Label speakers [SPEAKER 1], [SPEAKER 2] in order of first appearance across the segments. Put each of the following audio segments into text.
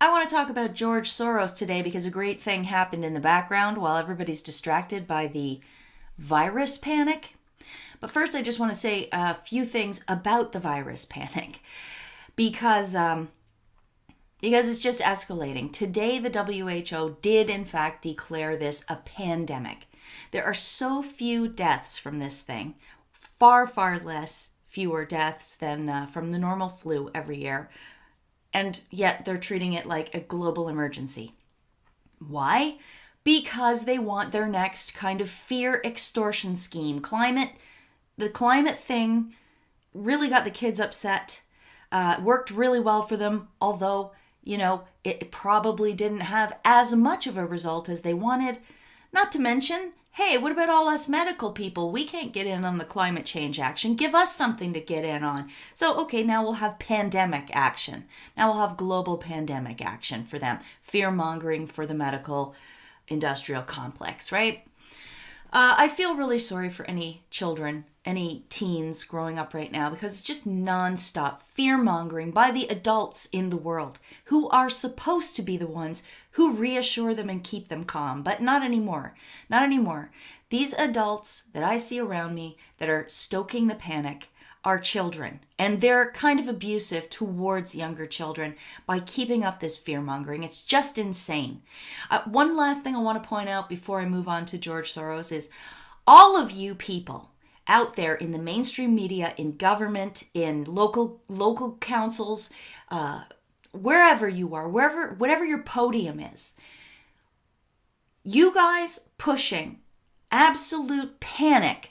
[SPEAKER 1] I want to talk about George Soros today because a great thing happened in the background while everybody's distracted by the virus panic. But first, I just want to say a few things about the virus panic because it's just escalating. Today, the WHO did in fact declare this a pandemic. There are so few deaths from this thing, far less fewer deaths than from the normal flu every year. And yet they're treating it like a global emergency. Why? Because they want their next kind of fear extortion scheme. The climate thing really got the kids upset. Worked really well for them, although, it probably didn't have as much of a result as they wanted. Not to mention, hey, what about all us medical people? We can't get in on the climate change action. Give us something to get in on. So, okay, now we'll have pandemic action. Now we'll have global pandemic action for them. Fear-mongering for the medical industrial complex, right? I feel really sorry for any children, any teens growing up right now because it's just nonstop fear-mongering by the adults in the world who are supposed to be the ones who reassure them and keep them calm, but not anymore. Not anymore. These adults that I see around me that are stoking the panic are children, and they're kind of abusive towards younger children by keeping up this fear-mongering. It's just insane. One last thing I want to point out before I move on to George Soros is all of you people out there in the mainstream media, in government, in local councils, wherever you are, whatever your podium is, you guys pushing absolute panic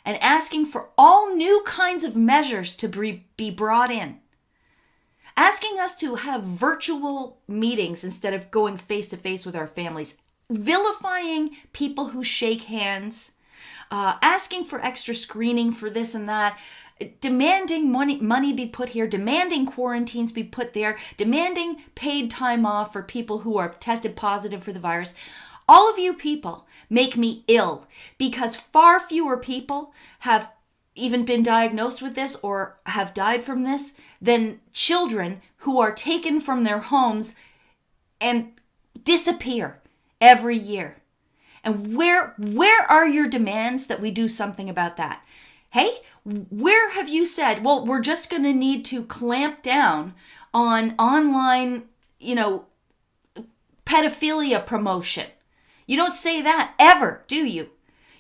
[SPEAKER 1] and asking for all new kinds of measures to be brought in. Asking us to have virtual meetings instead of going face to face with our families. Vilifying people who shake hands. Asking for extra screening for this and that. Demanding money be put here. Demanding quarantines be put there. Demanding paid time off for people who are tested positive for the virus. All of you people make me ill because far fewer people have even been diagnosed with this or have died from this than children who are taken from their homes and disappear every year. And where are your demands that we do something about that? Hey, where have you said, well, we're just going to need to clamp down on online, pedophilia promotion? You don't say that ever, do you?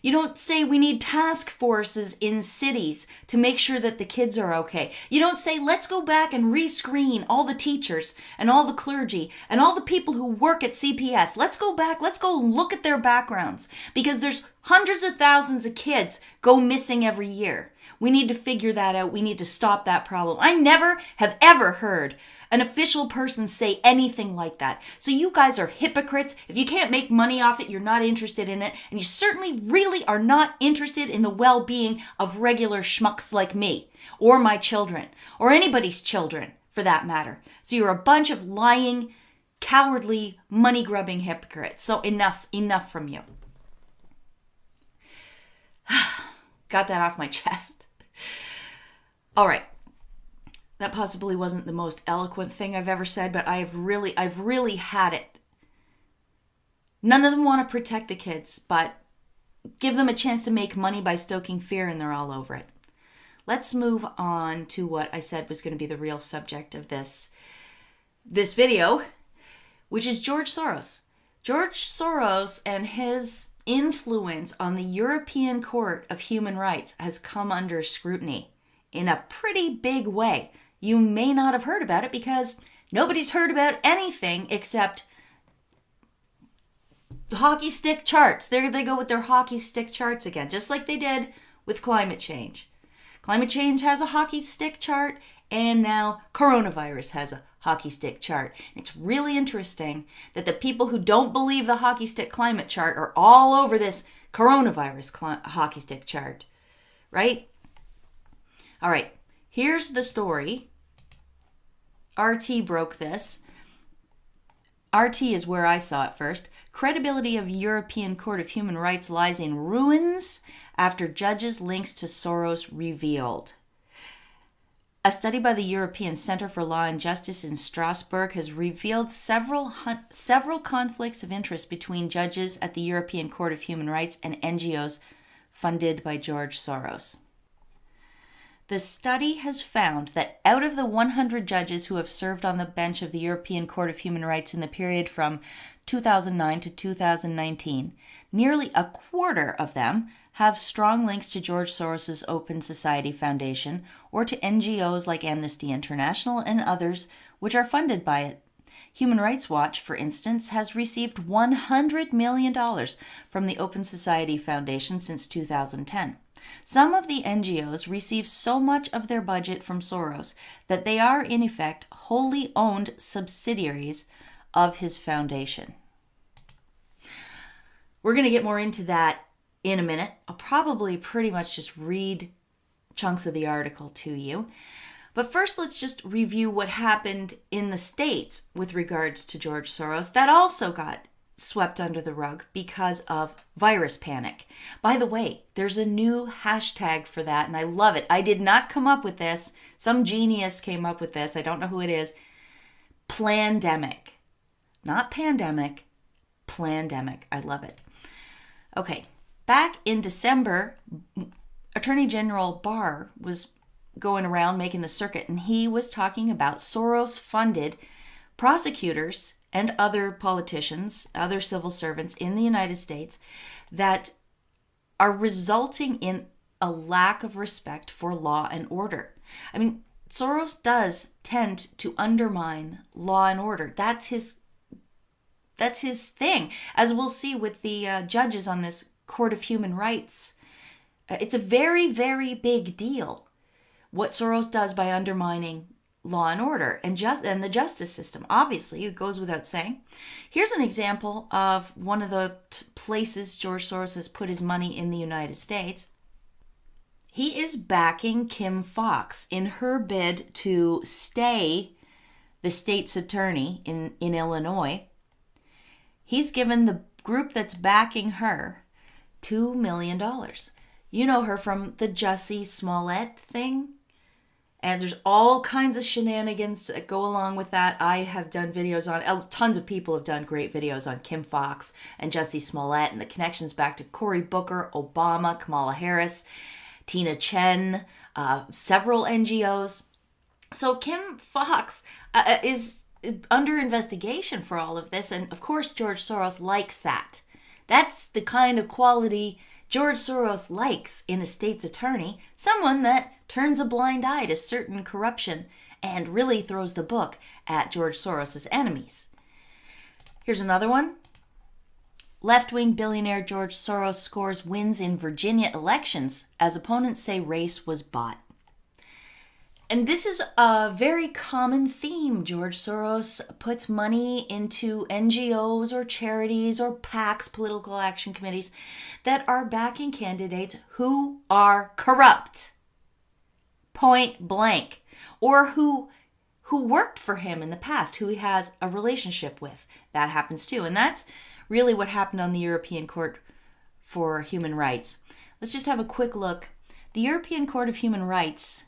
[SPEAKER 1] You don't say we need task forces in cities to make sure that the kids are okay. You don't say let's go back and rescreen all the teachers and all the clergy and all the people who work at CPS. Let's go back, let's go look at their backgrounds because there's hundreds of thousands of kids go missing every year. We need to figure that out. We need to stop that problem. I never have ever heard an official person say anything like that. So you guys are hypocrites. If you can't make money off it, you're not interested in it. And you certainly really are not interested in the well-being of regular schmucks like me or my children or anybody's children for that matter. So you're a bunch of lying, cowardly, money-grubbing hypocrites. So enough from you. Got that off my chest. All right. That possibly wasn't the most eloquent thing I've ever said, but I've really had it. None of them want to protect the kids, but give them a chance to make money by stoking fear and they're all over it. Let's move on to what I said was going to be the real subject of this video, which is George Soros. George Soros and his influence on the European Court of Human Rights has come under scrutiny in a pretty big way. You may not have heard about it because nobody's heard about anything except hockey stick charts. There they go with their hockey stick charts again, just like they did with climate change. Climate change has a hockey stick chart, and now coronavirus has a hockey stick chart. It's really interesting that the people who don't believe the hockey stick climate chart are all over this coronavirus hockey stick chart, right? All right, here's the story. RT broke this. RT is where I saw it first. Credibility of European Court of Human Rights lies in ruins after judges' links to Soros revealed. A study by the European Center for Law and Justice in Strasbourg has revealed several conflicts of interest between judges at the European Court of Human Rights and NGOs funded by George Soros. The study has found that out of the 100 judges who have served on the bench of the European Court of Human Rights in the period from 2009 to 2019, nearly a quarter of them have strong links to George Soros' Open Society Foundation or to NGOs like Amnesty International and others which are funded by it. Human Rights Watch, for instance, has received $100 million from the Open Society Foundation since 2010. Some of the NGOs receive so much of their budget from Soros that they are, in effect, wholly owned subsidiaries of his foundation. We're going to get more into that in a minute. I'll probably pretty much just read chunks of the article to you. But first, let's just review what happened in the States with regards to George Soros. That also got swept under the rug because of virus panic. By the way, there's a new hashtag for that, and I love it. I did not come up with this. Some genius came up with this. I don't know who it is. Plandemic. Not pandemic. Plandemic. I love it. Okay. Back in December, Attorney General Barr was going around making the circuit, and he was talking about Soros-funded prosecutors and other politicians, other civil servants in the United States that are resulting in a lack of respect for law and order. I mean, Soros does tend to undermine law and order. That's his thing, as we'll see with the judges on this Court of Human Rights. It's a very, very big deal what Soros does by undermining law and order and the justice system. Obviously, it goes without saying. Here's an example of one of the places George Soros has put his money in the United States. He is backing Kim Foxx in her bid to stay the state's attorney in Illinois. He's given the group that's backing her $2 million. You know her from the Jussie Smollett thing. And there's all kinds of shenanigans that go along with that. I have done videos on, tons of people have done great videos on Kim Foxx and Jussie Smollett and the connections back to Cory Booker, Obama, Kamala Harris, Tina Chen, several NGOs. So Kim Foxx is under investigation for all of this. And of course, George Soros likes that. That's the kind of quality George Soros likes in a state's attorney, someone that turns a blind eye to certain corruption and really throws the book at George Soros' enemies. Here's another one. Left-wing billionaire George Soros scores wins in Virginia elections as opponents say race was bought. And this is a very common theme. George Soros puts money into NGOs or charities or PACs, political action committees, that are backing candidates who are corrupt. Point blank. Or who worked for him in the past, who he has a relationship with. That happens too. And that's really what happened on the European Court for Human Rights. Let's just have a quick look. The European Court of Human Rights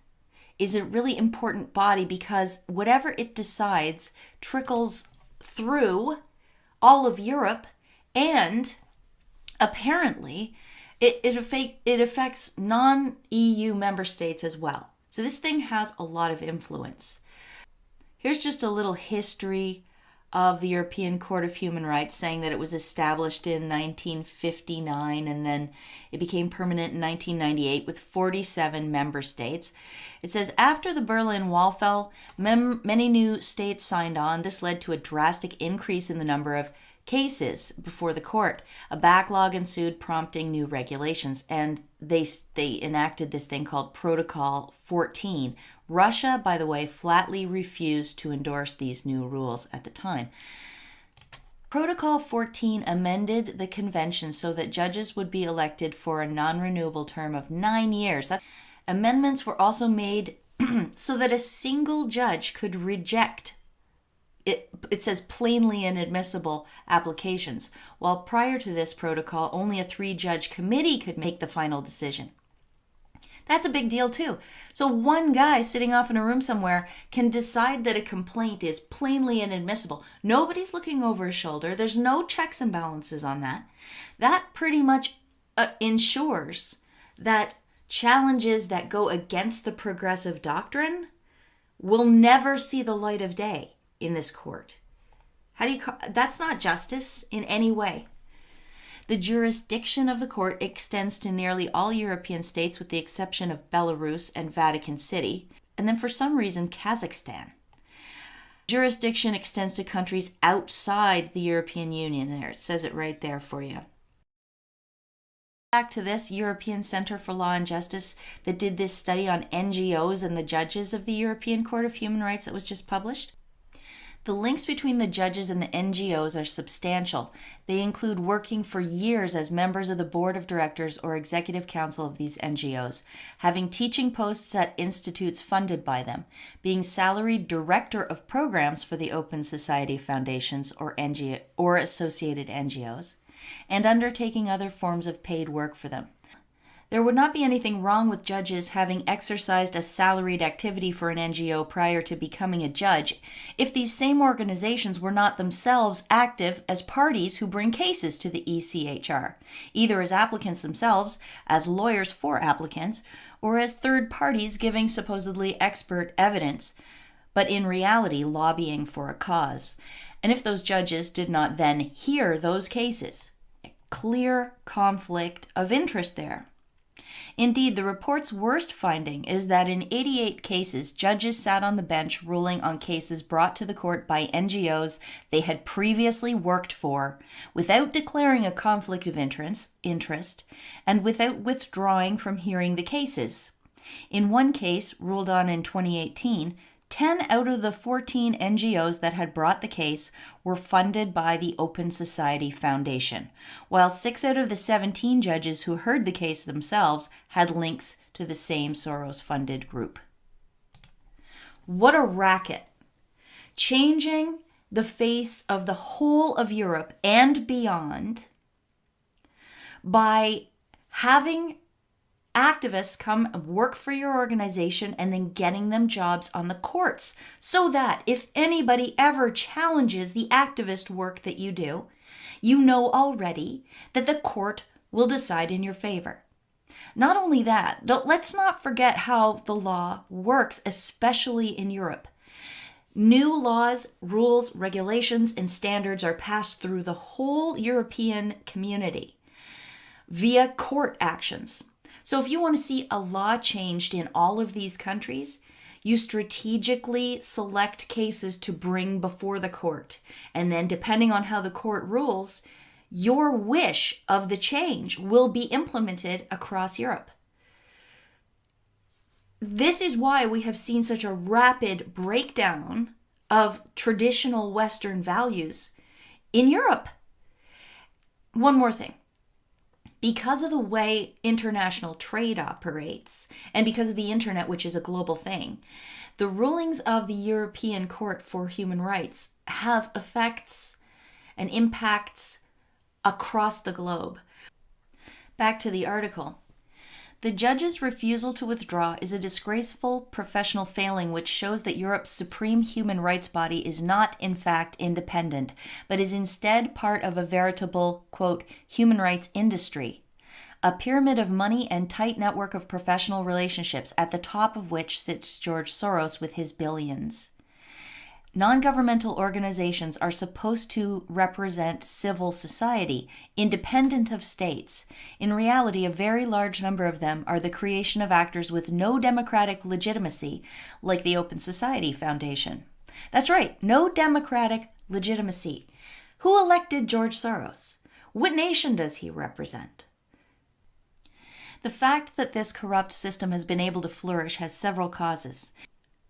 [SPEAKER 1] is a really important body because whatever it decides trickles through all of Europe, and apparently it affects non-EU member states as well. So this thing has a lot of influence. Here's just a little history of the European Court of Human Rights, saying that it was established in 1959 and then it became permanent in 1998 with 47 member states. It says, after the Berlin Wall fell, many new states signed on. This led to a drastic increase in the number of cases before the court. A backlog ensued, prompting new regulations, and they enacted this thing called Protocol 14. Russia, by the way, flatly refused to endorse these new rules at the time. Protocol 14 amended the convention so that judges would be elected for a non-renewable term of 9 years. Amendments were also made so that a single judge could reject it says plainly inadmissible applications, while prior to this protocol, only a 3-judge committee could make the final decision. That's a big deal too. So one guy sitting off in a room somewhere can decide that a complaint is plainly inadmissible. Nobody's looking over his shoulder. There's no checks and balances on that. That pretty much ensures that challenges that go against the progressive doctrine will never see the light of day in this court. That's not justice in any way. The jurisdiction of the court extends to nearly all European states with the exception of Belarus and Vatican City, and then for some reason Kazakhstan. Jurisdiction extends to countries outside the European Union. There, it says it right there for you. Back to this European Center for Law and Justice that did this study on NGOs and the judges of the European Court of Human Rights that was just published. The links between the judges and the NGOs are substantial. They include working for years as members of the board of directors or executive council of these NGOs, having teaching posts at institutes funded by them, being salaried director of programs for the Open Society Foundations or associated NGOs, and undertaking other forms of paid work for them. There would not be anything wrong with judges having exercised a salaried activity for an NGO prior to becoming a judge if these same organizations were not themselves active as parties who bring cases to the ECHR, either as applicants themselves, as lawyers for applicants, or as third parties giving supposedly expert evidence, but in reality lobbying for a cause. And if those judges did not then hear those cases, a clear conflict of interest there. Indeed, the report's worst finding is that in 88 cases, judges sat on the bench ruling on cases brought to the court by NGOs they had previously worked for without declaring a conflict of interest and without withdrawing from hearing the cases. In one case, ruled on in 2018, 10 out of the 14 NGOs that had brought the case were funded by the Open Society Foundation, while 6 out of the 17 judges who heard the case themselves had links to the same Soros-funded group. What a racket! Changing the face of the whole of Europe and beyond by having activists come and work for your organization and then getting them jobs on the courts so that if anybody ever challenges the activist work that you do, you know already that the court will decide in your favor. Not only that, let's not forget how the law works, especially in Europe. New laws, rules, regulations, and standards are passed through the whole European community via court actions. So if you want to see a law changed in all of these countries, you strategically select cases to bring before the court. And then depending on how the court rules, your wish of the change will be implemented across Europe. This is why we have seen such a rapid breakdown of traditional Western values in Europe. One more thing. Because of the way international trade operates, and because of the internet, which is a global thing, the rulings of the European Court for Human Rights have effects and impacts across the globe. Back to the article. The judge's refusal to withdraw is a disgraceful professional failing which shows that Europe's supreme human rights body is not, in fact, independent, but is instead part of a veritable, quote, human rights industry, a pyramid of money and tight network of professional relationships, at the top of which sits George Soros with his billions. Non-governmental organizations are supposed to represent civil society, independent of states. In reality, a very large number of them are the creation of actors with no democratic legitimacy, like the Open Society Foundation. That's right, no democratic legitimacy. Who elected George Soros? What nation does he represent? The fact that this corrupt system has been able to flourish has several causes.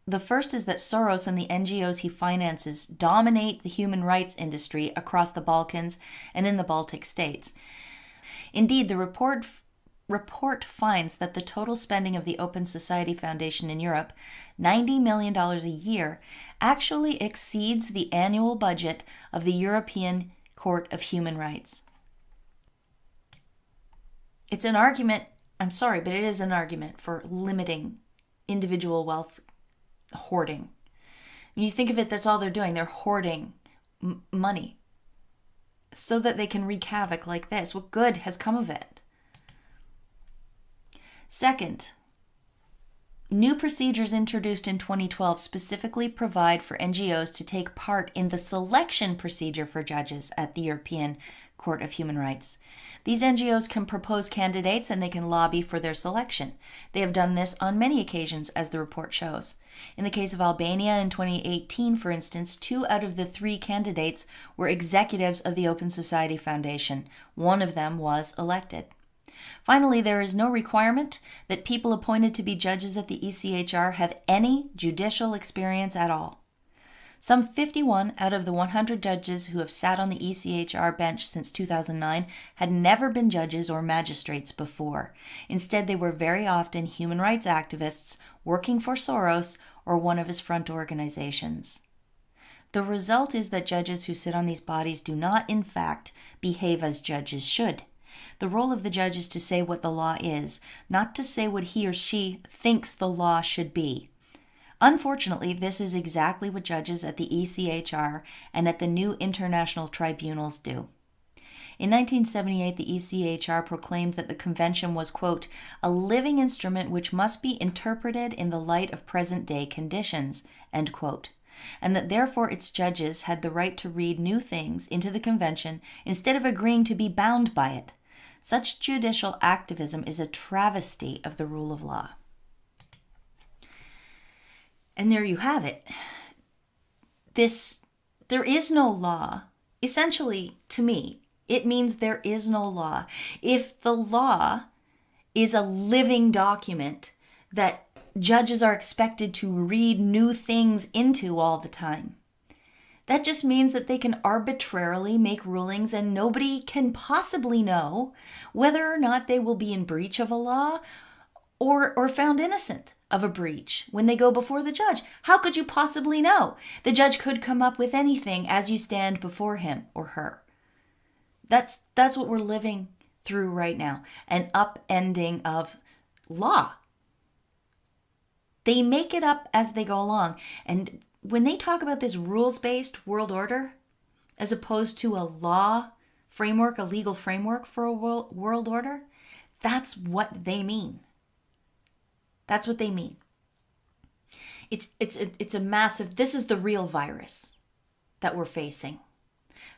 [SPEAKER 1] The first is that Soros and the NGOs he finances dominate the human rights industry across the Balkans and in the Baltic states. Indeed, the report finds that the total spending of the Open Society Foundation in Europe, $90 million a year, actually exceeds the annual budget of the European Court of Human Rights. It's an argument I'm sorry, but it is an argument for limiting individual wealth hoarding. When you think of it, that's all they're doing. They're hoarding money so that they can wreak havoc like this. What good has come of it? Second, new procedures introduced in 2012 specifically provide for NGOs to take part in the selection procedure for judges at the European Court of Human Rights. These NGOs can propose candidates and they can lobby for their selection. They have done this on many occasions, as the report shows. In the case of Albania in 2018, for instance, 2 out of the 3 candidates were executives of the Open Society Foundation. One of them was elected. Finally, there is no requirement that people appointed to be judges at the ECHR have any judicial experience at all. Some 51 out of the 100 judges who have sat on the ECHR bench since 2009 had never been judges or magistrates before. Instead, they were very often human rights activists working for Soros or one of his front organizations. The result is that judges who sit on these bodies do not, in fact, behave as judges should. The role of the judge is to say what the law is, not to say what he or she thinks the law should be. Unfortunately, this is exactly what judges at the ECHR and at the new international tribunals do. In 1978, the ECHR proclaimed that the convention was, quote, a living instrument which must be interpreted in the light of present-day conditions, end quote, and that therefore its judges had the right to read new things into the convention instead of agreeing to be bound by it. Such judicial activism is a travesty of the rule of law. And there you have it. There is no law. Essentially, to me, it means there is no law. If the law is a living document that judges are expected to read new things into all the time, that just means that they can arbitrarily make rulings and nobody can possibly know whether or not they will be in breach of a law or found innocent of a breach when they go before the judge. How could you possibly know? The judge could come up with anything as you stand before him or her. That's what we're living through right now, an upending of law. They make it up as they go along. And when they talk about this rules-based world order, as opposed to a law framework, a legal framework for a world order, that's what they mean. That's what they mean. It's a massive, this is the real virus that we're facing.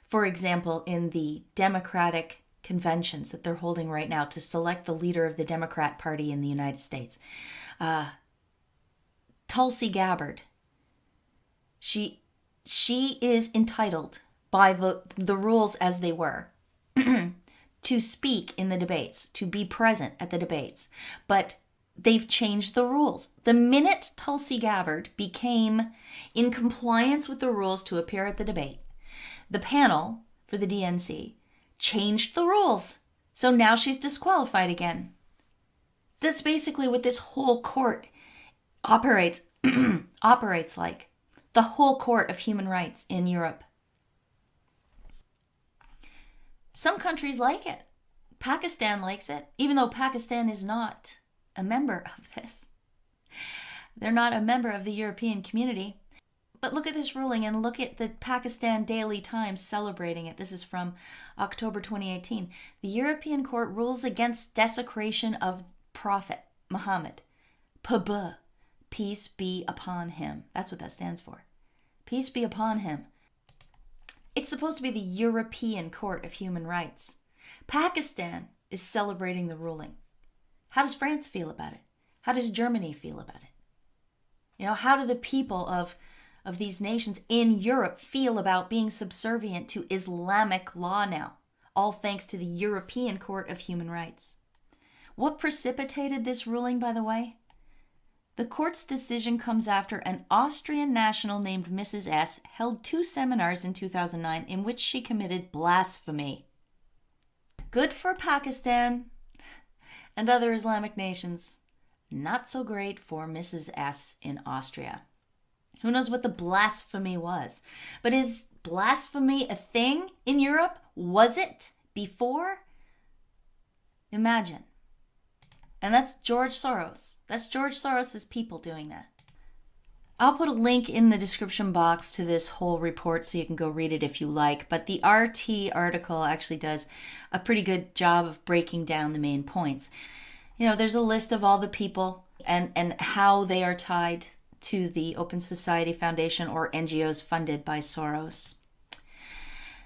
[SPEAKER 1] For example, in the Democratic conventions that they're holding right now to select the leader of the Democrat Party in the United States, Tulsi Gabbard, she is entitled by the rules as they were to speak in the debates, to be present at the debates. But they've changed the rules. The minute Tulsi Gabbard became in compliance with the rules to appear at the debate, the panel for the DNC changed the rules. So now she's disqualified again. That's basically what this whole court operates like. The whole court of human rights in Europe. Some countries like it. Pakistan likes it, even though Pakistan is not a member of this. They're not a member of the European community. But look at this ruling and look at the Pakistan Daily Times celebrating it. This is from October 2018. The European Court rules against desecration of Prophet Muhammad. PB, peace be upon him. That's what that stands for. Peace be upon him. It's supposed to be the European Court of Human Rights. Pakistan is celebrating the ruling. How does France feel about it? How does Germany feel about it? You know, how do the people of these nations in Europe feel about being subservient to Islamic law now? All thanks to the European Court of Human Rights. What precipitated this ruling, by the way? The court's decision comes after an Austrian national named Mrs. S. held 2 seminars in 2009 in which she committed blasphemy. Good for Pakistan and other Islamic nations. Not so great for Mrs. S. in Austria. Who knows what the blasphemy was? But is blasphemy a thing in Europe? Was it before? Imagine And that's George Soros. That's George Soros's people doing that. I'll put a link in the description box to this whole report so you can go read it if you like. But the RT article actually does a pretty good job of breaking down the main points. You know, there's a list of all the people and how they are tied to the Open Society Foundation or NGOs funded by Soros.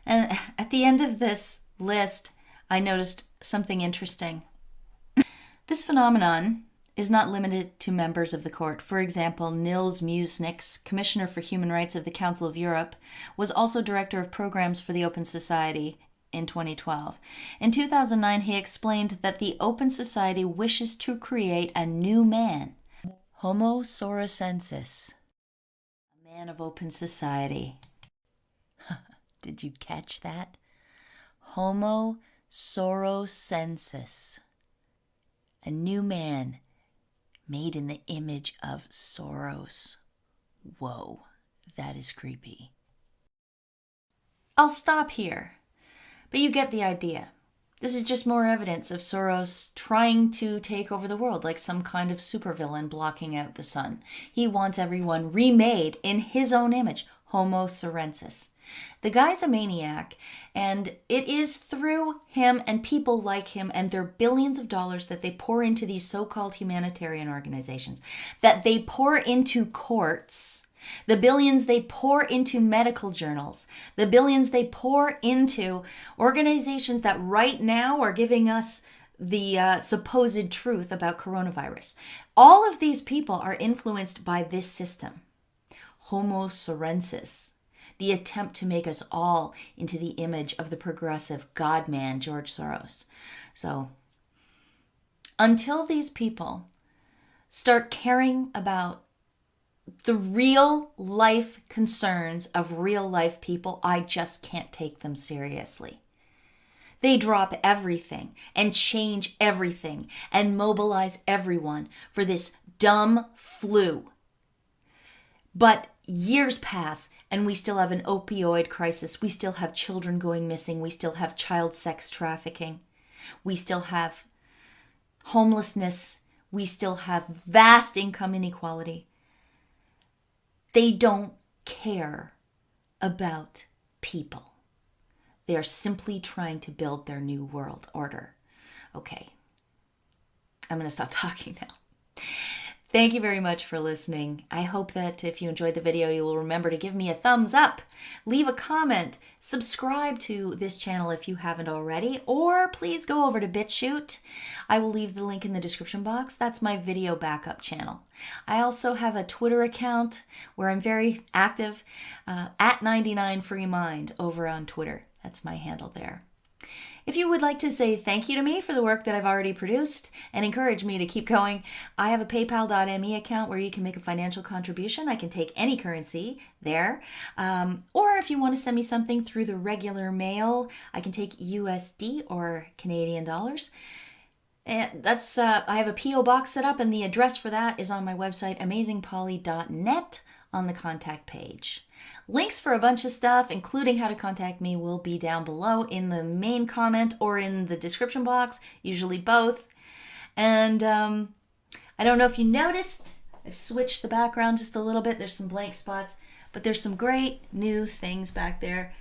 [SPEAKER 1] And at the end of this list, I noticed something interesting. This phenomenon is not limited to members of the court. For example, Nils Muiznieks, Commissioner for Human Rights of the Council of Europe, was also Director of Programs for the Open Society in 2012. In 2009, he explained that the Open Society wishes to create a new man, Homo Sorosensus, a man of open society. Did you catch that? Homo Sorosensus, a new man made in the image of Soros. Whoa, that is creepy. I'll stop here, but you get the idea. This is just more evidence of Soros trying to take over the world like some kind of supervillain blocking out the sun. He wants everyone remade in his own image, Homo Sorosensus. The guy's a maniac, and it is through him and people like him and their billions of dollars that they pour into these so-called humanitarian organizations, that they pour into courts, the billions they pour into medical journals, the billions they pour into organizations that right now are giving us the supposed truth about coronavirus. All of these people are influenced by this system, Homo Sorosensus, the attempt to make us all into the image of the progressive God-man, George Soros. So, until these people start caring about the real life concerns of real life people, I just can't take them seriously. They drop everything and change everything and mobilize everyone for this dumb flu. But years pass and we still have an opioid crisis. We still have children going missing. We still have child sex trafficking. We still have homelessness. We still have vast income inequality. They don't care about people. They are simply trying to build their new world order. Okay, I'm going to stop talking now. Thank you very much for listening. I hope that if you enjoyed the video, you will remember to give me a thumbs up, leave a comment, subscribe to this channel if you haven't already, or please go over to BitChute. I will leave the link in the description box. That's my video backup channel. I also have a Twitter account where I'm very active, at 99freemind over on Twitter. That's my handle there. If you would like to say thank you to me for the work that I've already produced and encourage me to keep going, I have a paypal.me account where you can make a financial contribution. I can take any currency there. Or if you want to send me something through the regular mail, I can take USD or Canadian dollars. And that's I have a P.O. box set up, and the address for that is on my website, amazingpolly.net, on the contact page. Links for a bunch of stuff, including how to contact me, will be down below in the main comment or in the description box, usually both. And I don't know if you noticed, I've switched the background just a little bit. There's some blank spots, but there's some great new things back there.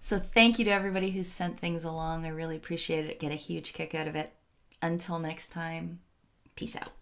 [SPEAKER 1] So thank you to everybody who's sent things along. I really appreciate it. Get a huge kick out of it. Until next time, peace out.